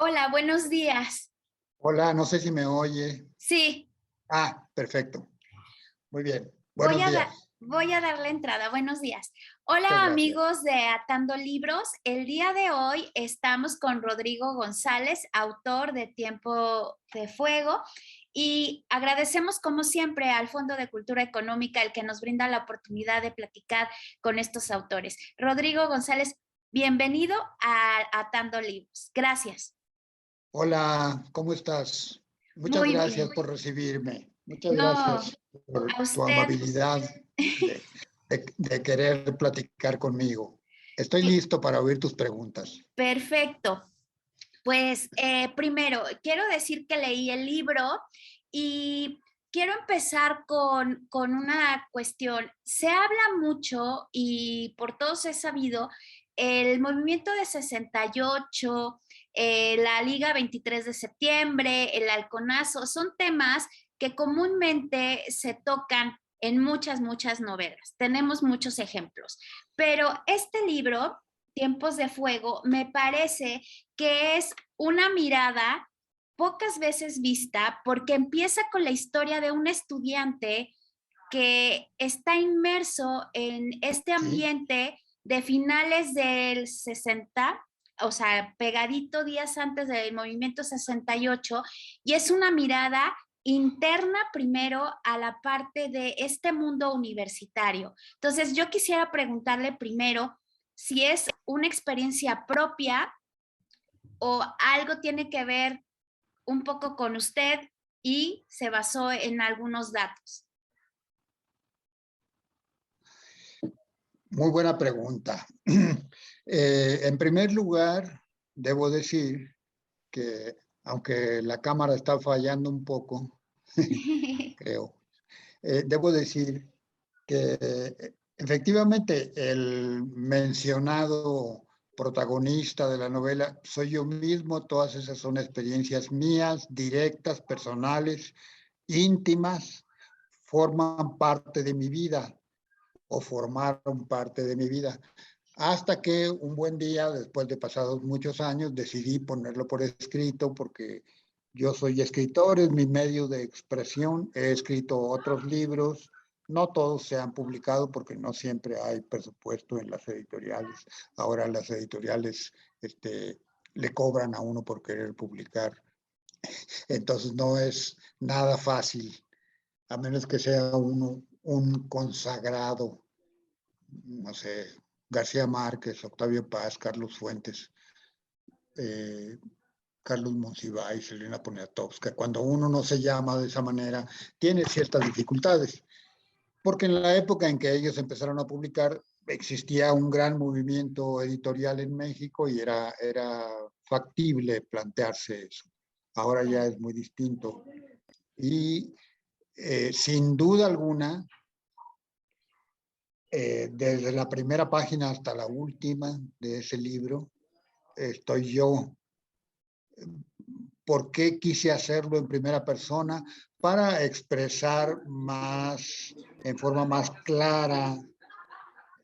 Hola, buenos días. Hola, no sé si me oye. Sí, Perfecto. Muy bien. voy Buenos a, da- días. voy a darle entrada. Buenos días. Muchas Hola, gracias. amigos de Atando Libros. El día de hoy estamos con Rodrigo González, autor de Tiempo de Fuego, y agradecemos, como siempre, al Fondo de Cultura Económica el que nos brinda la oportunidad de platicar con estos autores. Rodrigo González, bienvenido a Atando Libros. Gracias. Hola, ¿cómo estás? Muchas Muy gracias bien. por recibirme. Muchas No, gracias por a tu usted. amabilidad de querer platicar conmigo. Estoy listo para oír tus preguntas. Perfecto. Pues primero, quiero decir que leí el libro y quiero empezar con una cuestión. Se habla mucho y por todos es sabido el movimiento de 68, la Liga 23 de septiembre, el halconazo, son temas que comúnmente se tocan en muchas novelas. Tenemos muchos ejemplos, pero este libro, Tiempos de Fuego, me parece que es una mirada pocas veces vista porque empieza con la historia de un estudiante que está inmerso en este ¿Sí? ambiente de finales del 60, o sea, pegadito días antes del movimiento 68, y es una mirada interna primero a la parte de este mundo universitario. Entonces, yo quisiera preguntarle primero si es una experiencia propia o algo tiene que ver un poco con usted y se basó en algunos datos. Muy buena pregunta. En primer lugar, debo decir que aunque la cámara está fallando un poco, creo, debo decir que efectivamente el mencionado protagonista de la novela soy yo mismo, todas esas son experiencias mías, directas, personales, íntimas, forman parte de mi vida o formaron parte de mi vida. Hasta que un buen día, después de pasados muchos años, decidí ponerlo por escrito porque yo soy escritor, es mi medio de expresión, he escrito otros libros, no todos se han publicado porque no siempre hay presupuesto en las editoriales. Ahora las editoriales le cobran a uno por querer publicar, entonces no es nada fácil, a menos que sea uno un consagrado, no sé, García Márquez, Octavio Paz, Carlos Fuentes, eh, Carlos Monsiváis, Elena Poniatowska. Cuando uno no se llama de esa manera, tiene ciertas dificultades, porque en la época en que ellos empezaron a publicar, existía un gran movimiento editorial en México y era factible plantearse eso. Ahora ya es muy distinto. Y sin duda alguna, desde la primera página hasta la última de ese libro, estoy yo. ¿Por qué quise hacerlo en primera persona? Para expresar más, en forma más clara,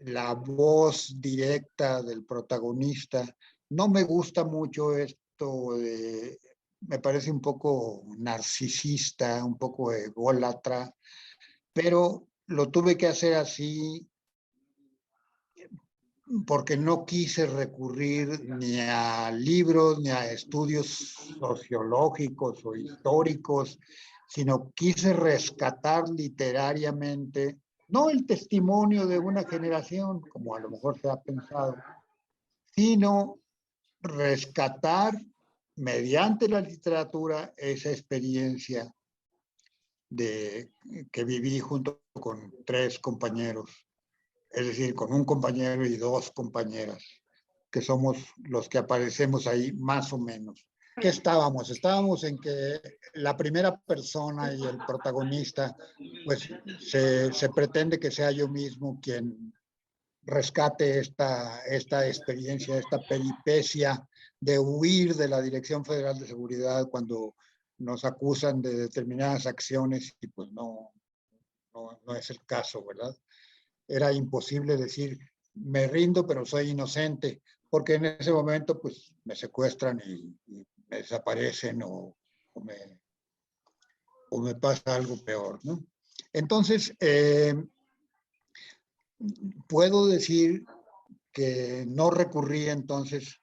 la voz directa del protagonista. No me gusta mucho esto de, me parece un poco narcisista, un poco ególatra, pero lo tuve que hacer así porque no quise recurrir ni a libros ni a estudios sociológicos o históricos, sino quise rescatar literariamente, no el testimonio de una generación, como a lo mejor se ha pensado, sino rescatar mediante la literatura esa experiencia de, que viví junto con tres compañeros, es decir, con un compañero y dos compañeras, que somos los que aparecemos ahí más o menos. ¿Qué estábamos? Estábamos en que la primera persona y el protagonista, pues se pretende que sea yo mismo quien rescate esta experiencia, esta peripecia de huir de la Dirección Federal de Seguridad cuando nos acusan de determinadas acciones y pues no es el caso, ¿verdad? Era imposible decir, me rindo, pero soy inocente, porque en ese momento pues me secuestran y me desaparecen o me pasa algo peor, ¿no? Entonces, puedo decir que no recurrí entonces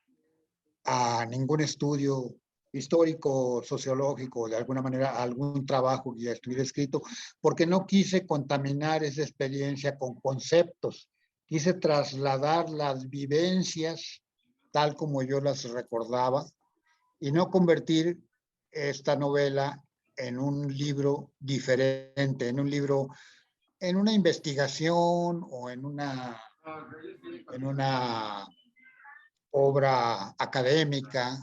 a ningún estudio histórico, sociológico, de alguna manera, a algún trabajo que ya estuviera escrito, porque no quise contaminar esa experiencia con conceptos. Quise trasladar las vivencias tal como yo las recordaba y no convertir esta novela en un libro diferente, en un libro, en una investigación o en una obra académica,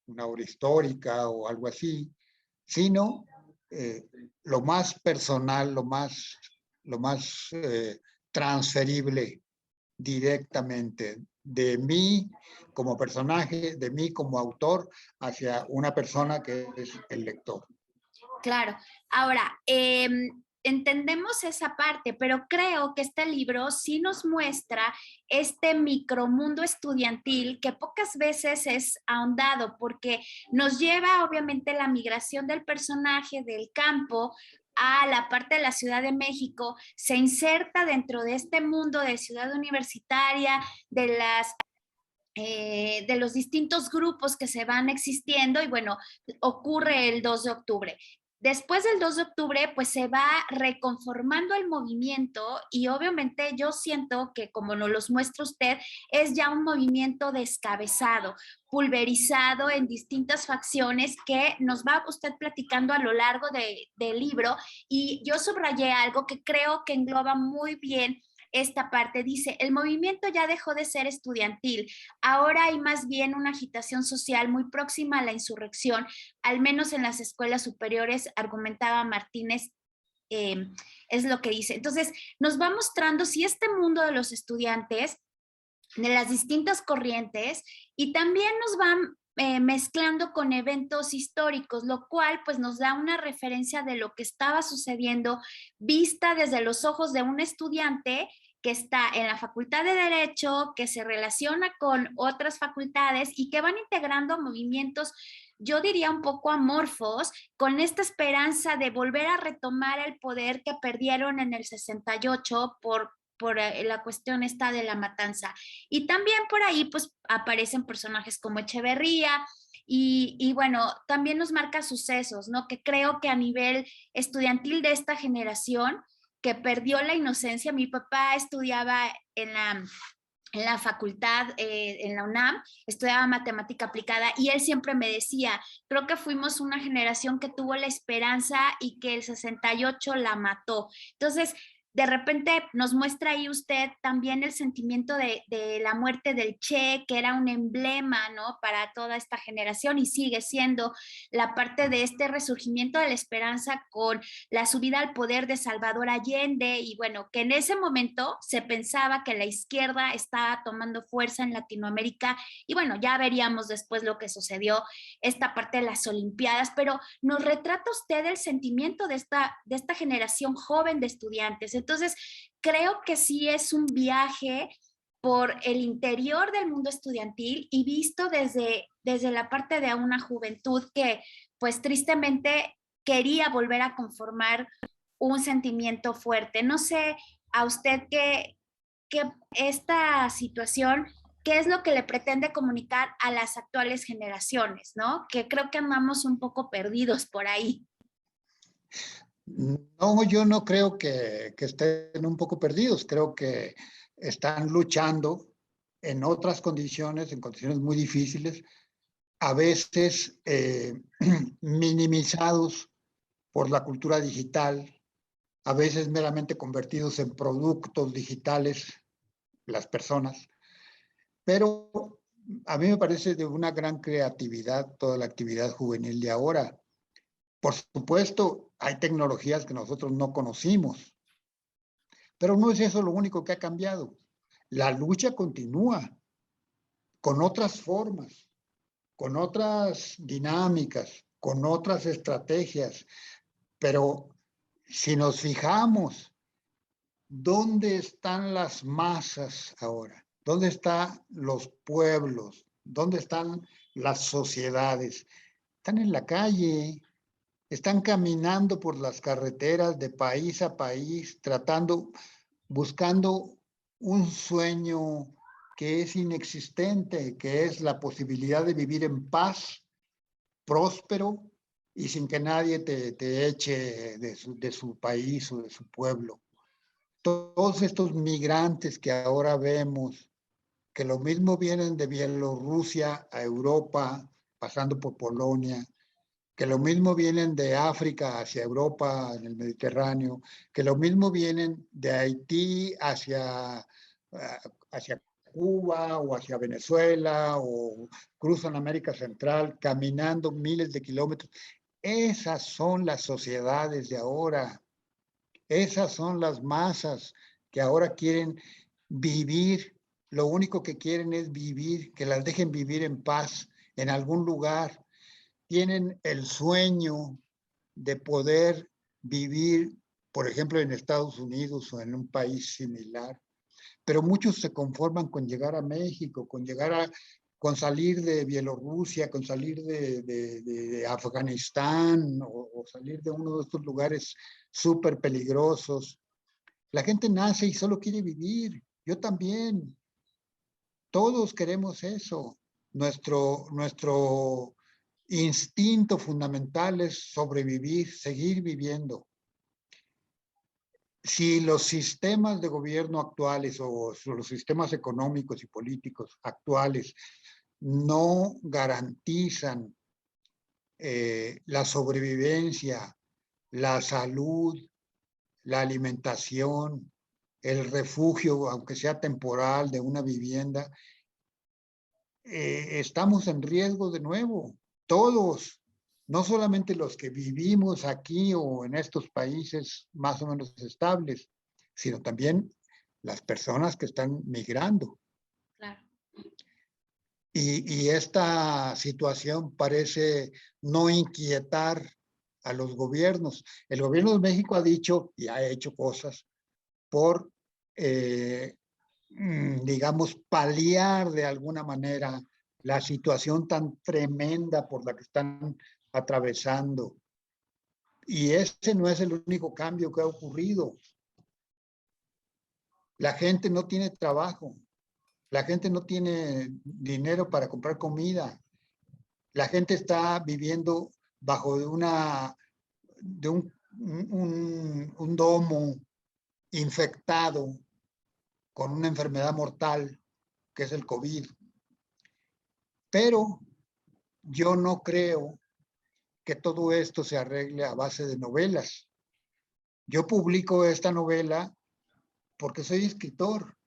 una obra histórica o algo así, sino lo más personal, lo más transferible directamente de mí como personaje, de mí como autor, hacia una persona que es el lector. Claro. Ahora, entendemos esa parte, pero creo que este libro sí nos muestra este micromundo estudiantil que pocas veces es ahondado, porque nos lleva obviamente la migración del personaje del campo a la parte de la Ciudad de México, se inserta dentro de este mundo de ciudad universitaria, de los distintos grupos que se van existiendo y bueno, ocurre el 2 de octubre. Después del 2 de octubre, pues se va reconformando el movimiento y obviamente yo siento que como nos los muestra usted, es ya un movimiento descabezado, pulverizado en distintas facciones que nos va usted platicando a lo largo del libro y yo subrayé algo que creo que engloba muy bien esta parte. Dice, el movimiento ya dejó de ser estudiantil, ahora hay más bien una agitación social muy próxima a la insurrección, al menos en las escuelas superiores, argumentaba Martínez. Es lo que dice. Entonces, nos va mostrando si este mundo de los estudiantes, de las distintas corrientes, y también nos van mezclando con eventos históricos, lo cual pues nos da una referencia de lo que estaba sucediendo vista desde los ojos de un estudiante que está en la Facultad de Derecho, que se relaciona con otras facultades y que van integrando movimientos, yo diría un poco amorfos, con esta esperanza de volver a retomar el poder que perdieron en el 68 por la cuestión esta de la matanza. Y también por ahí pues aparecen personajes como Echeverría y bueno, también nos marca sucesos, ¿no? Que creo que a nivel estudiantil de esta generación que perdió la inocencia, mi papá estudiaba en la facultad, en la UNAM, estudiaba matemática aplicada y él siempre me decía, creo que fuimos una generación que tuvo la esperanza y que el 68 la mató. Entonces, de repente nos muestra ahí usted también el sentimiento de la muerte del Che, que era un emblema, ¿no? Para toda esta generación y sigue siendo la parte de este resurgimiento de la esperanza con la subida al poder de Salvador Allende y bueno, que en ese momento se pensaba que la izquierda estaba tomando fuerza en Latinoamérica y bueno, ya veríamos después lo que sucedió, esta parte de las Olimpiadas, pero nos retrata usted el sentimiento de esta generación joven de estudiantes. Entonces, creo que sí es un viaje por el interior del mundo estudiantil y visto desde la parte de una juventud que, pues tristemente, quería volver a conformar un sentimiento fuerte. No sé a usted que esta situación, qué es lo que le pretende comunicar a las actuales generaciones, ¿no? Que creo que andamos un poco perdidos por ahí. No, yo no creo que estén un poco perdidos, creo que están luchando en otras condiciones, en condiciones muy difíciles, a veces minimizados por la cultura digital, a veces meramente convertidos en productos digitales, las personas, pero a mí me parece de una gran creatividad toda la actividad juvenil de ahora. Por supuesto, hay tecnologías que nosotros no conocimos, pero no es eso lo único que ha cambiado. La lucha continúa con otras formas, con otras dinámicas, con otras estrategias, pero si nos fijamos, ¿dónde están las masas ahora? ¿Dónde están los pueblos? ¿Dónde están las sociedades. Están en la calle, están caminando por las carreteras de país a país, buscando un sueño que es inexistente, que es la posibilidad de vivir en paz, próspero y sin que nadie te eche de su país o de su pueblo. Todos estos migrantes que ahora vemos, que lo mismo vienen de Bielorrusia a Europa, pasando por Polonia, que lo mismo vienen de África hacia Europa, en el Mediterráneo, que lo mismo vienen de Haití hacia Cuba o hacia Venezuela o cruzan América Central caminando miles de kilómetros. Esas son las sociedades de ahora. Esas son las masas que ahora quieren vivir. Lo único que quieren es vivir, que las dejen vivir en paz en algún lugar. Tienen el sueño de poder vivir, por ejemplo, en Estados Unidos o en un país similar. Pero muchos se conforman con llegar a México, con salir de Bielorrusia, con salir de Afganistán o salir de uno de estos lugares súper peligrosos. La gente nace y solo quiere vivir. Yo también. Todos queremos eso. Nuestro instinto fundamental es sobrevivir, seguir viviendo. Si los sistemas de gobierno actuales o los sistemas económicos y políticos actuales no garantizan la sobrevivencia, la salud, la alimentación, el refugio, aunque sea temporal, de una vivienda, estamos en riesgo de nuevo, todos, no solamente los que vivimos aquí o en estos países más o menos estables, sino también las personas que están migrando. Claro. Y esta situación parece no inquietar a los gobiernos. El gobierno de México ha dicho y ha hecho cosas por, digamos, paliar de alguna manera la situación tan tremenda por la que están atravesando. Y ese no es el único cambio que ha ocurrido. La gente no tiene trabajo, la gente no tiene dinero para comprar comida, la gente está viviendo bajo de un domo infectado con una enfermedad mortal que es el COVID. Pero yo no creo que todo esto se arregle a base de novelas. Yo publico esta novela porque soy escritor,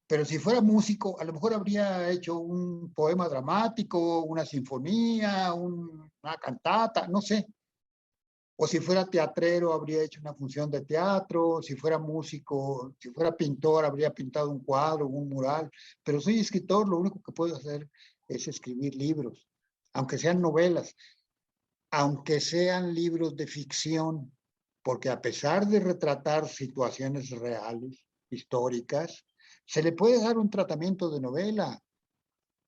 pero si fuera músico, a lo mejor habría hecho un poema dramático, una sinfonía, una cantata, no sé. O si fuera teatrero, habría hecho una función de teatro. Si fuera músico, si fuera pintor, habría pintado un cuadro, un mural. Pero soy escritor, lo único que puedo hacer es escribir libros, aunque sean novelas, aunque sean libros de ficción, porque a pesar de retratar situaciones reales, históricas, se le puede dar un tratamiento de novela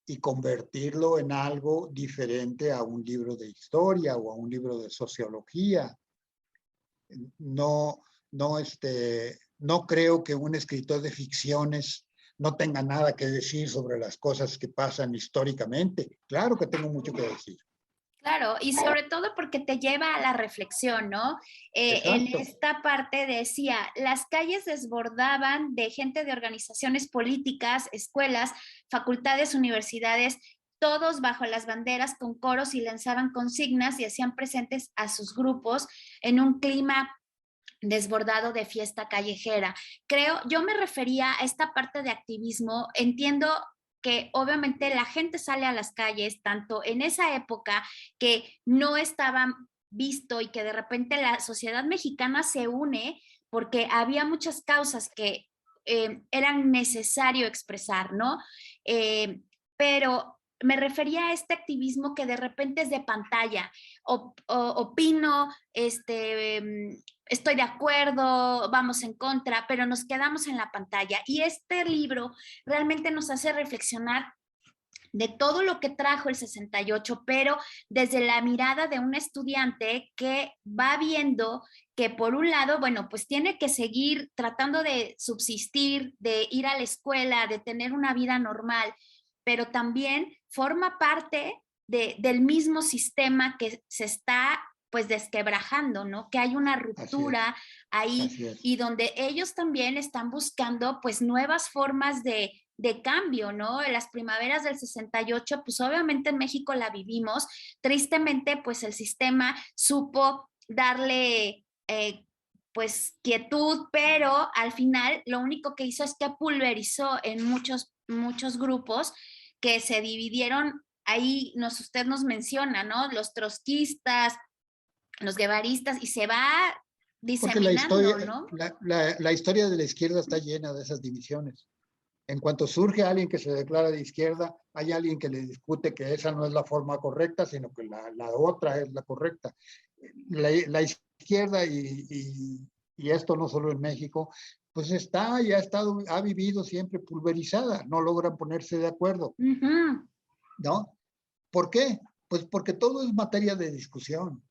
y convertirlo en algo diferente a un libro de historia o a un libro de sociología. No, no creo que un escritor de ficciones no tenga nada que decir sobre las cosas que pasan históricamente. Claro que tengo mucho que decir. Claro, y sobre todo porque te lleva a la reflexión, ¿no? En Exacto. esta parte decía, las calles desbordaban de gente de organizaciones políticas, escuelas, facultades, universidades, todos bajo las banderas con coros y lanzaban consignas y hacían presentes a sus grupos en un clima desbordado de fiesta callejera. Yo me refería a esta parte de activismo, entiendo que obviamente la gente sale a las calles, tanto en esa época que no estaban visto y que de repente la sociedad mexicana se une porque había muchas causas que eran necesario expresar, ¿no? Pero me refería a este activismo que de repente es de pantalla, opino, estoy de acuerdo, vamos en contra, pero nos quedamos en la pantalla. Y este libro realmente nos hace reflexionar de todo lo que trajo el 68, pero desde la mirada de un estudiante que va viendo que por un lado, bueno, pues tiene que seguir tratando de subsistir, de ir a la escuela, de tener una vida normal, pero también forma parte del mismo sistema que se está pues desquebrajando, ¿no? Que hay una ruptura ahí y donde ellos también están buscando pues nuevas formas de cambio, ¿no? En las primaveras del 68, pues obviamente en México la vivimos, tristemente pues el sistema supo darle pues quietud, pero al final lo único que hizo es que pulverizó en muchos grupos que se dividieron, ahí usted nos menciona, ¿no? Los trotskistas, los guevaristas, y se va Porque diseminando, ¿no? la historia de la izquierda está llena de esas divisiones. En cuanto surge alguien que se declara de izquierda, hay alguien que le discute que esa no es la forma correcta, sino que la otra es la correcta. La izquierda, y esto no solo en México, pues está y ha vivido siempre pulverizada, no logran ponerse de acuerdo, ¿no? ¿Por qué? Pues porque todo es materia de discusión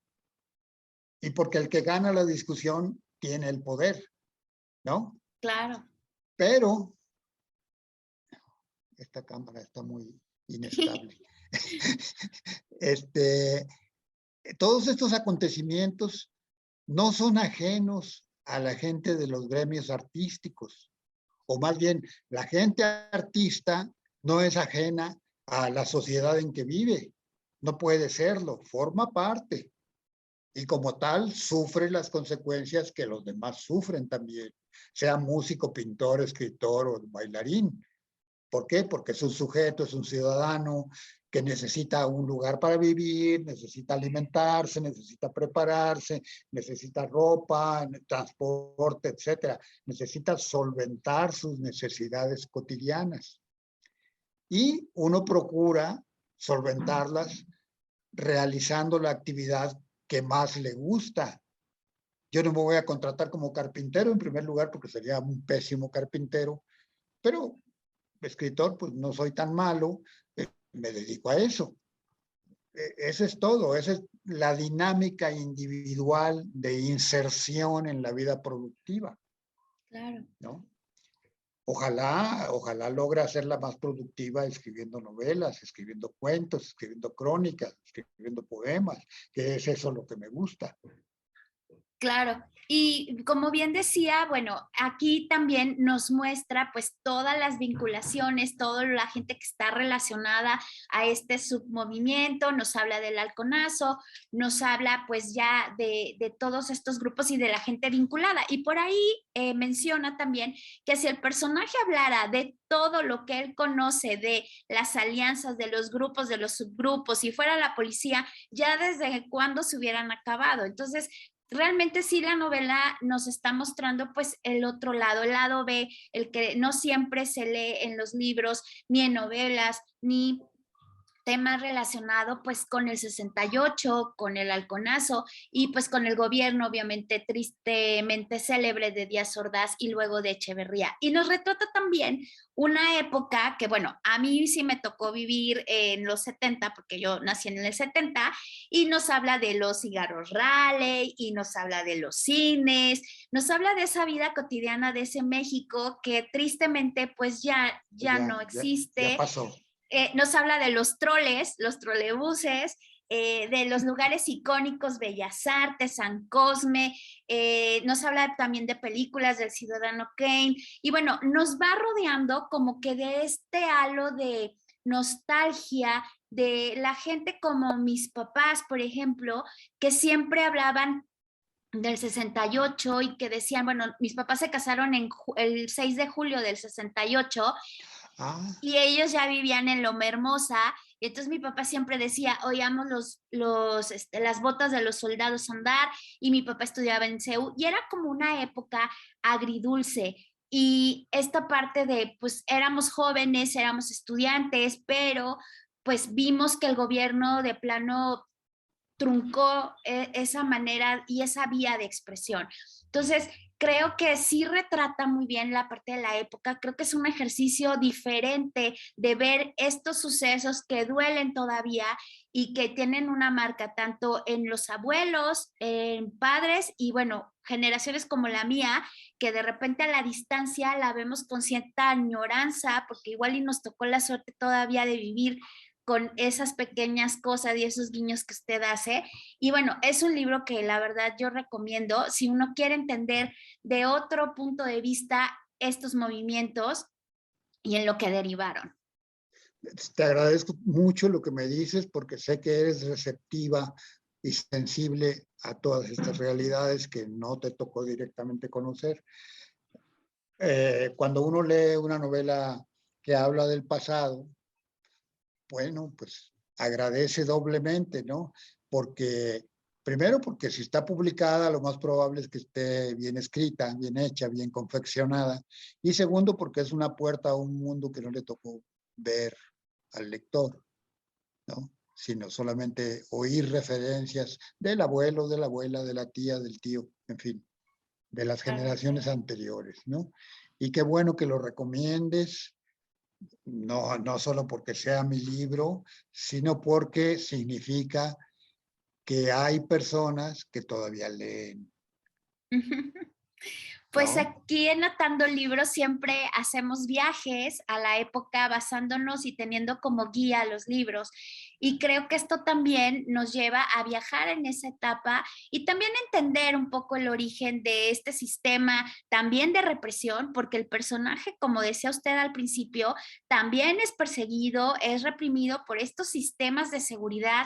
y porque el que gana la discusión tiene el poder, ¿no? Claro. Pero esta cámara está muy inestable. Todos estos acontecimientos no son ajenos a la gente de los gremios artísticos, o más bien, la gente artista no es ajena a la sociedad en que vive, no puede serlo, forma parte, y como tal sufre las consecuencias que los demás sufren también, sea músico, pintor, escritor o bailarín. ¿Por qué? Porque es un sujeto, es un ciudadano que necesita un lugar para vivir, necesita alimentarse, necesita prepararse, necesita ropa, transporte, etcétera. Necesita solventar sus necesidades cotidianas. Y uno procura solventarlas realizando la actividad que más le gusta. Yo no me voy a contratar como carpintero en primer lugar porque sería un pésimo carpintero, pero escritor, pues no soy tan malo, me dedico a eso. Eso es todo, esa es la dinámica individual de inserción en la vida productiva. Claro. ¿No? Ojalá logre hacerla más productiva escribiendo novelas, escribiendo cuentos, escribiendo crónicas, escribiendo poemas, que es eso lo que me gusta. Claro, y como bien decía, bueno, aquí también nos muestra pues todas las vinculaciones, toda la gente que está relacionada a este submovimiento, nos habla del halconazo, nos habla pues ya de todos estos grupos y de la gente vinculada. Y por ahí menciona también que si el personaje hablara de todo lo que él conoce, de las alianzas, de los grupos, de los subgrupos, y fuera la policía, ya desde cuándo se hubieran acabado. Entonces, realmente sí la novela nos está mostrando pues el otro lado, el lado B, el que no siempre se lee en los libros, ni en novelas, ni temas relacionados pues con el 68, con el halconazo y pues con el gobierno obviamente tristemente célebre de Díaz Ordaz y luego de Echeverría. Y nos retrata también una época que bueno, a mí sí me tocó vivir en los 70 porque yo nací en el 70 y nos habla de los cigarros Raleigh y nos habla de los cines, nos habla de esa vida cotidiana de ese México que tristemente pues ya no existe. Ya pasó. Nos habla de los troles, los trolebuses, de los lugares icónicos, Bellas Artes, San Cosme, nos habla también de películas del Ciudadano Kane, y bueno, nos va rodeando como que de este halo de nostalgia de la gente como mis papás, por ejemplo, que siempre hablaban del 68 y que decían, bueno, mis papás se casaron el 6 de julio del 68 y ellos ya vivían en Loma Hermosa, y entonces mi papá siempre decía, oíamos las botas de los soldados andar, y mi papá estudiaba en CEU, y era como una época agridulce, y esta parte de, pues éramos jóvenes, éramos estudiantes, pero pues vimos que el gobierno de plano truncó esa manera y esa vía de expresión. Entonces, creo que sí retrata muy bien la parte de la época. Creo que es un ejercicio diferente de ver estos sucesos que duelen todavía y que tienen una marca tanto en los abuelos, en padres y bueno, generaciones como la mía, que de repente a la distancia la vemos con cierta añoranza, porque igual y nos tocó la suerte todavía de vivir con esas pequeñas cosas y esos guiños que usted hace. Y bueno, es un libro que la verdad yo recomiendo si uno quiere entender de otro punto de vista estos movimientos y en lo que derivaron. Te agradezco mucho lo que me dices porque sé que eres receptiva y sensible a todas estas realidades que no te tocó directamente conocer. Cuando uno lee una novela que habla del pasado, bueno, pues agradece doblemente, ¿no? Porque, primero, porque si está publicada, lo más probable es que esté bien escrita, bien hecha, bien confeccionada. Y segundo, porque es una puerta a un mundo que no le tocó ver al lector, ¿no? Sino solamente oír referencias del abuelo, de la abuela, de la tía, del tío, en fin, de las generaciones anteriores, ¿no? Y qué bueno que lo recomiendes, no solo porque sea mi libro, sino porque significa que hay personas que todavía leen, Pues ¿no? aquí en Atando Libros siempre hacemos viajes a la época basándonos y teniendo como guía los libros. Y creo que esto también nos lleva a viajar en esa etapa y también entender un poco el origen de este sistema también de represión, porque el personaje, como decía usted al principio, también es perseguido, es reprimido por estos sistemas de seguridad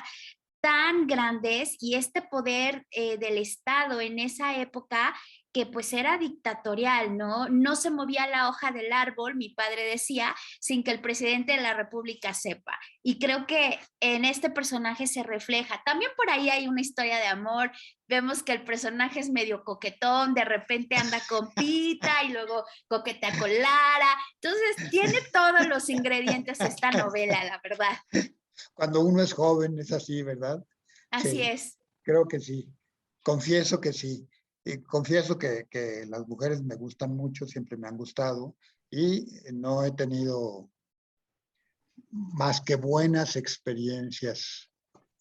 tan grandes y este poder del Estado en esa época que pues era dictatorial, ¿no? No se movía la hoja del árbol, mi padre decía, sin que el presidente de la República sepa. Y creo que en este personaje se refleja. También por ahí hay una historia de amor. Vemos que el personaje es medio coquetón, de repente anda con Pita y luego coquetea con Lara. Entonces tiene todos los ingredientes esta novela, la verdad. Cuando uno es joven es así, ¿verdad? Así Sí, es. creo que sí. Confieso que sí. Y confieso que las mujeres me gustan mucho, siempre me han gustado y no he tenido más que buenas experiencias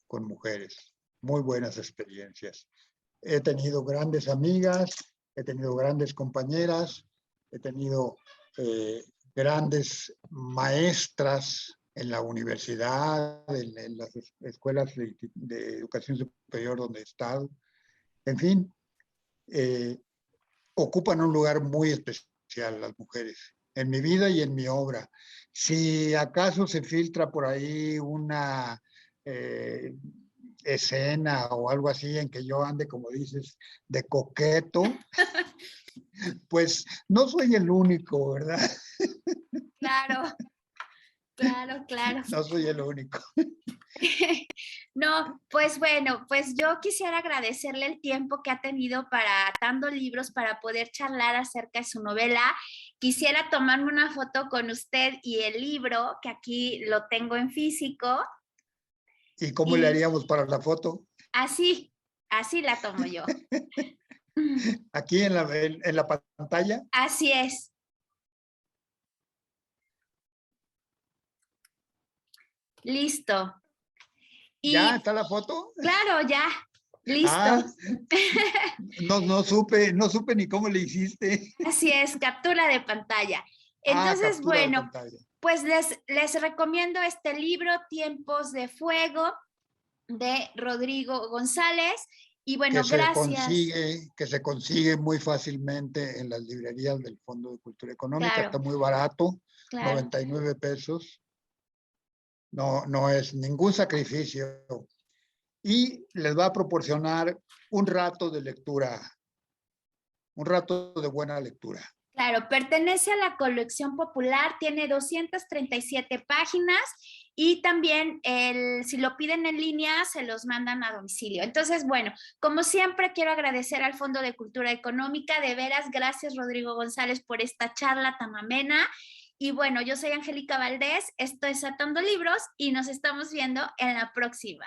con mujeres, muy buenas experiencias. He tenido grandes amigas, he tenido grandes compañeras, he tenido grandes maestras en la universidad, en las escuelas de educación superior donde he estado. En fin, eh, ocupan un lugar muy especial las mujeres en mi vida y en mi obra. Si acaso se filtra por ahí una eh, escena o algo así en que yo ande, como dices, de coqueto, pues no soy el único, ¿verdad? Claro, claro, claro. No soy el único. No, pues bueno, pues yo quisiera agradecerle el tiempo que ha tenido para Atando Libros para poder charlar acerca de su novela. Quisiera tomarme una foto con usted y el libro, que aquí lo tengo en físico, ¿Y cómo le y haríamos para la foto? así, así la tomo yo. Aquí en la pantalla. Así es. Listo. ¿Ya Y está la foto? claro, ya, listo. Ah, no supe ni cómo le hiciste. Así es, captura de pantalla. Ah, Entonces, captura de bueno, pantalla. pues les recomiendo este libro, Tiempos de Fuego, de Rodrigo González. Y bueno, gracias. Que se consigue muy fácilmente en las librerías del Fondo de Cultura Económica, está Claro, muy barato, claro. 99 pesos, no es ningún sacrificio y les va a proporcionar un rato de lectura, un rato de buena lectura. Claro, pertenece a la colección popular, tiene 237 páginas y también si lo piden en línea se los mandan a domicilio. Entonces, bueno, como siempre quiero agradecer al Fondo de Cultura Económica, de veras, gracias Rodrigo González por esta charla tan amena. Y bueno, yo soy Angélica Valdés, esto es Atando Libros y nos estamos viendo en la próxima.